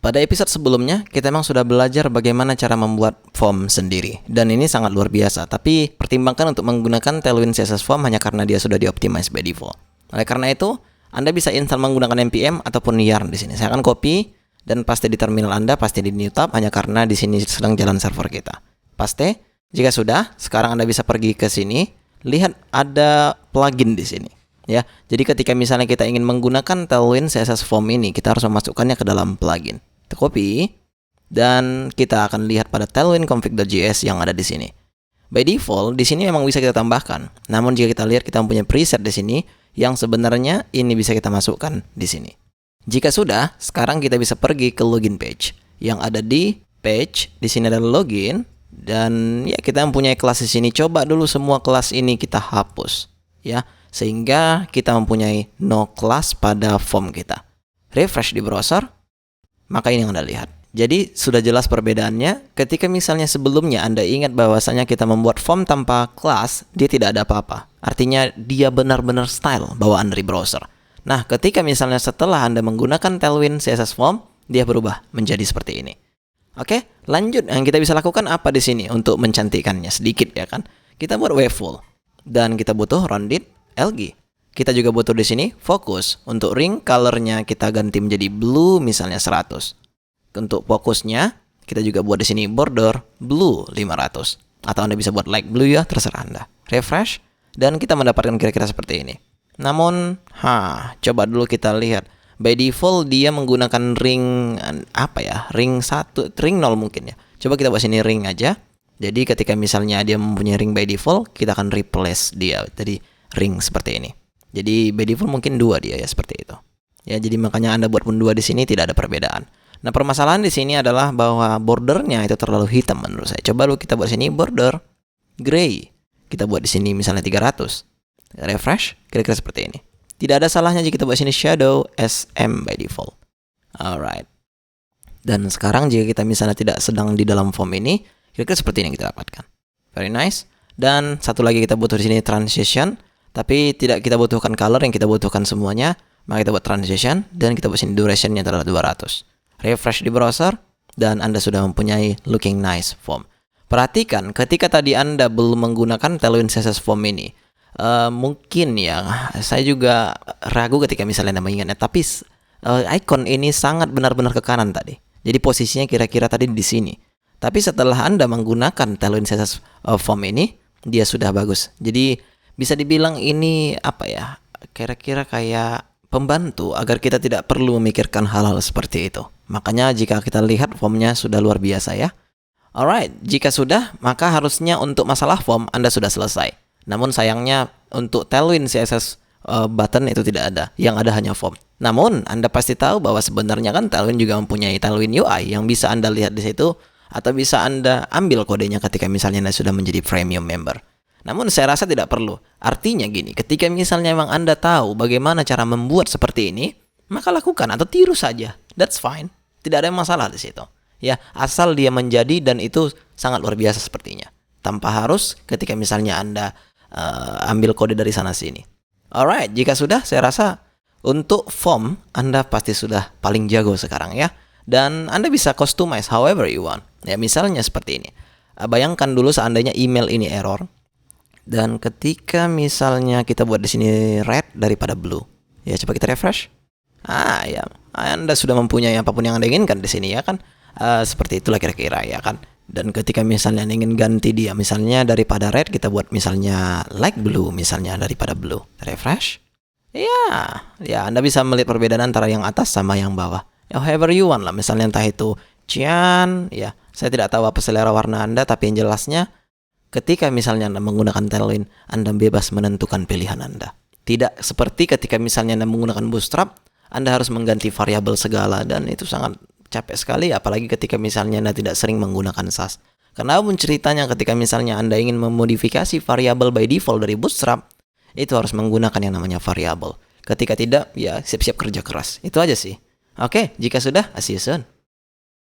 Pada episode sebelumnya, kita memang sudah belajar bagaimana cara membuat form sendiri. Dan ini sangat luar biasa, tapi pertimbangkan untuk menggunakan Tailwind CSS Form hanya karena dia sudah di-optimize by default. Oleh karena itu, Anda bisa install menggunakan npm ataupun yarn di sini. Saya akan copy dan paste di terminal Anda, paste di new tab hanya karena di sini sedang jalan server kita. Paste. Jika sudah, sekarang Anda bisa pergi ke sini. Lihat ada plugin di sini. Ya, jadi ketika misalnya kita ingin menggunakan Tailwind CSS Form ini, kita harus memasukkannya ke dalam plugin. Kita copy dan kita akan lihat pada tailwind config.js yang ada di sini. By default di sini memang bisa kita tambahkan. Namun jika kita lihat kita mempunyai preset di sini yang sebenarnya ini bisa kita masukkan di sini. Jika sudah, sekarang kita bisa pergi ke login page. Yang ada di page di sini ada login dan ya kita mempunyai kelas di sini. Coba dulu semua kelas ini kita hapus ya, sehingga kita mempunyai no class pada form kita. Refresh di browser. Maka ini yang Anda lihat. Jadi sudah jelas perbedaannya. Ketika misalnya sebelumnya Anda ingat bahwasanya kita membuat form tanpa kelas, dia tidak ada apa-apa. Artinya dia benar-benar style bawaan dari browser. Nah, ketika misalnya setelah Anda menggunakan Tailwind CSS Form, dia berubah menjadi seperti ini. Oke, lanjut. Yang kita bisa lakukan apa di sini untuk mencantikannya sedikit ya kan? Kita buat waveful dan kita butuh rounded LG. Kita juga butuh di sini fokus. Untuk ring colornya kita ganti menjadi blue misalnya 100. Untuk fokusnya kita juga buat di sini border blue 500. Atau Anda bisa buat light blue ya, terserah Anda. Refresh dan kita mendapatkan kira-kira seperti ini. Namun, coba dulu kita lihat. By default dia menggunakan ring Ring 1, ring 0 mungkin ya. Coba kita buat sini ring aja. Jadi ketika misalnya dia mempunyai ring by default, kita akan replace dia. Jadi ring seperti ini. Jadi by default mungkin 2 dia ya seperti itu. Ya, jadi makanya Anda buat pun 2 di sini tidak ada perbedaan. Nah, permasalahan di sini adalah bahwa bordernya itu terlalu hitam menurut saya. Coba dulu kita buat sini border gray. Kita buat di sini misalnya 300. Refresh, kira-kira seperti ini. Tidak ada salahnya jika kita buat sini shadow SM by default. Alright. Dan sekarang jika kita misalnya tidak sedang di dalam form ini, kira-kira seperti ini yang kita dapatkan. Very nice. Dan satu lagi kita butuh di sini transition. Tapi tidak kita butuhkan color, yang kita butuhkan semuanya. Maka kita buat transition dan kita buat sini durationnya adalah 200. Refresh di browser dan Anda sudah mempunyai looking nice form. Perhatikan ketika tadi Anda belum menggunakan Tailwind CSS Form ini. Mungkin ya, saya juga ragu ketika misalnya Anda mengingatnya. Tapi icon ini sangat benar-benar ke kanan tadi. Jadi posisinya kira-kira tadi di sini. Tapi setelah Anda menggunakan Tailwind CSS Form ini, dia sudah bagus. Jadi bisa dibilang ini kira-kira kayak pembantu agar kita tidak perlu memikirkan hal-hal seperti itu. Makanya jika kita lihat formnya sudah luar biasa ya. Alright, jika sudah, maka harusnya untuk masalah form Anda sudah selesai. Namun sayangnya untuk Tailwind CSS button itu tidak ada. Yang ada hanya form. Namun Anda pasti tahu bahwa sebenarnya kan Tailwind juga mempunyai Tailwind UI yang bisa Anda lihat di situ. Atau bisa Anda ambil kodenya ketika misalnya Anda sudah menjadi premium member. Namun saya rasa tidak perlu. Artinya gini, ketika misalnya memang Anda tahu bagaimana cara membuat seperti ini, maka lakukan atau tiru saja. That's fine. Tidak ada masalah di situ. Ya, asal dia menjadi dan itu sangat luar biasa sepertinya. Tanpa harus ketika misalnya Anda ambil kode dari sana sini. Alright, jika sudah saya rasa untuk form Anda pasti sudah paling jago sekarang ya. Dan Anda bisa customize however you want. Ya, misalnya seperti ini. Bayangkan dulu seandainya email ini error. Dan ketika misalnya kita buat di sini red daripada blue. Ya, coba kita refresh. Ya, Anda sudah mempunyai apapun yang Anda inginkan di sini ya kan. Seperti itulah kira-kira ya kan. Dan ketika misalnya Anda ingin ganti dia, misalnya daripada red kita buat misalnya light blue, misalnya daripada blue. Refresh. Ya Anda bisa melihat perbedaan antara yang atas sama yang bawah. Ya, however you want lah. Misalnya entah itu cyan, ya. Saya tidak tahu apa selera warna Anda, tapi yang jelasnya ketika misalnya Anda menggunakan Tailwind, Anda bebas menentukan pilihan Anda. Tidak seperti ketika misalnya Anda menggunakan Bootstrap, Anda harus mengganti variabel segala dan itu sangat capek sekali, apalagi ketika misalnya Anda tidak sering menggunakan Sass. Karena pun ceritanya ketika misalnya Anda ingin memodifikasi variabel by default dari Bootstrap, itu harus menggunakan yang namanya variabel. Ketika tidak, ya siap-siap kerja keras. Itu aja sih. Oke, jika sudah, see you soon.